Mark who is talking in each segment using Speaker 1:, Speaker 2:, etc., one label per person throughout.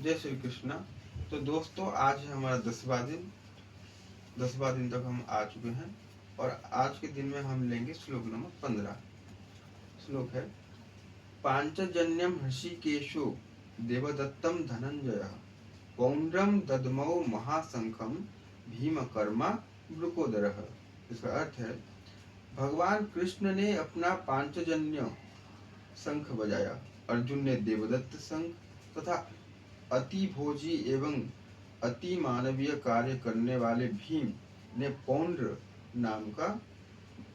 Speaker 1: जय श्री कृष्णा। तो दोस्तों, आज है हमारा 10वां दिन तक हम आ चुके हैं और आज के दिन में हम लेंगे श्लोक नंबर 15। श्लोक है, पांचजन्यम ऋषिकेशो देवदत्तम धनंजय पौंड्रम ददमौ महाशंखम भीमकर्मा वृकोदरः। इसका अर्थ है, भगवान कृष्ण ने अपना पांचजन्य शंख बजाया। अर्जुन ने देवदत्त शंख तथा अति भोजी एवं अति मानवीय कार्य करने वाले भीम ने पौंड्र नाम का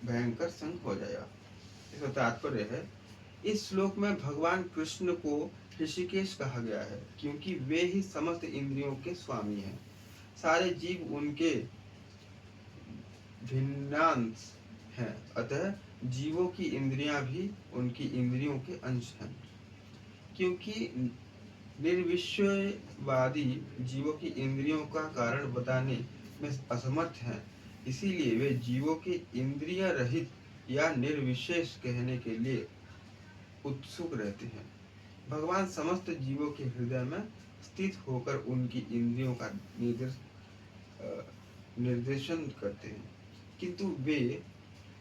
Speaker 1: भयंकर शंख बजाया। इसका तात्पर्य है, इस श्लोक में भगवान कृष्ण को ऋषिकेश कहा गया है क्योंकि वे ही समस्त इंद्रियों के स्वामी हैं। सारे जीव उनके भिन्नांश हैं, अतः जीवों की इंद्रियां भी उनकी इंद्रियों के अंश हैं। क्योंकि निर्विषयवादी जीवों की इंद्रियों का कारण बताने में असमर्थ हैं, इसीलिए वे जीवों के इंद्रिय रहित या निर्विशेष कहने के लिए उत्सुक रहते हैं। भगवान समस्त जीवों के हृदय में स्थित होकर उनकी इंद्रियों का निर्देशन करते हैं, किंतु वे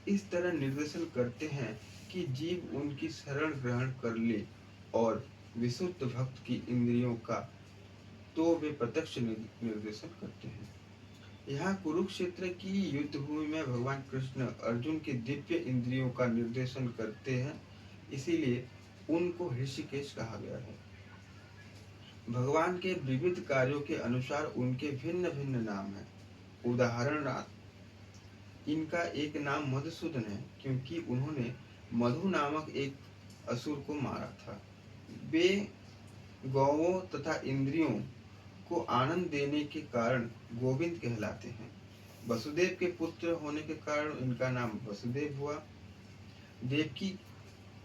Speaker 1: इस तरह निर्देशन करते हैं कि जीव उनकी शरण ग्रहण कर ले, और विशुद्ध भक्त की इंद्रियों का तो वे प्रत्यक्ष निर्देशन करते हैं। यहाँ कुरुक्षेत्र की युद्ध भूमि में भगवान कृष्ण अर्जुन की दिव्य इंद्रियों का निर्देशन करते हैं, इसीलिए उनको ऋषिकेश कहा गया है। भगवान के विविध कार्यों के अनुसार उनके भिन्न भिन्न नाम हैं। उदाहरणार्थ, इनका एक नाम मधुसूदन है क्योंकि उन्होंने मधु नामक एक असुर को मारा था। वे गौओं तथा इंद्रियों को आनंद देने के कारण गोविंद कहलाते हैं। वसुदेव के पुत्र होने के कारण इनका नाम वसुदेव हुआ। देवकी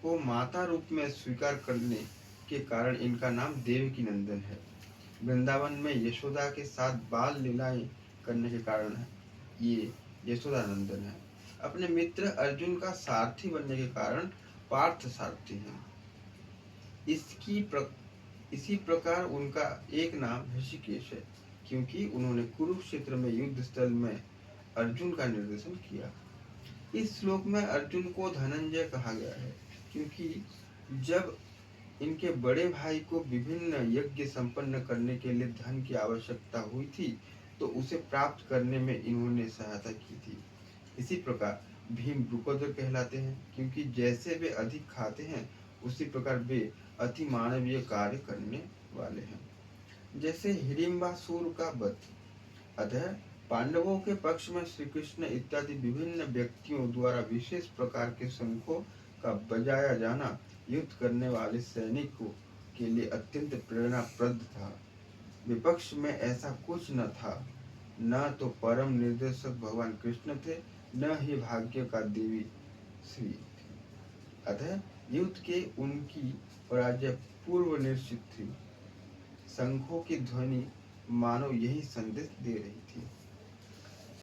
Speaker 1: को माता रूप में स्वीकार करने के कारण इनका नाम देवकी नंदन है। वृंदावन में यशोदा के साथ बाल लीलाएं करने के कारण ये यशोदा नंदन है। अपने मित्र अर्जुन का सारथी बनने के कारण पार्थ सारथी है। इसी प्रकार उनका एक नाम ऋषिकेश है क्योंकि उन्होंने कुरुक्षेत्र में युद्ध स्थल में अर्जुन का निर्देशन किया। इस श्लोक में अर्जुन को धनंजय कहा गया है क्योंकि जब इनके बड़े भाई को विभिन्न यज्ञ संपन्न करने के लिए धन की आवश्यकता हुई थी तो उसे प्राप्त करने में इन्होंने सहायता की थी। इसी प्रकार भीम वृकोदर कहलाते हैं क्योंकि जैसे वे अधिक खाते हैं उसी प्रकार वे अति मानवीय कार्य करने वाले हैं, जैसे हिडिंबासुर का वध। अतः पांडवों के पक्ष में श्री कृष्ण इत्यादि विभिन्न व्यक्तियों द्वारा विशेष प्रकार के शंखों का बजाया जाना युद्ध करने वाले सैनिकों के लिए अत्यंत प्रेरणाप्रद था। विपक्ष में ऐसा कुछ न था, न तो परम निर्देशक भगवान कृष्ण थे, न ही भाग्य का देवी श्री थी। अतः युद्ध के उनकी पराजय पूर्व निश्चित थी। शंखों की ध्वनि मानो यही संदेश दे रही थी।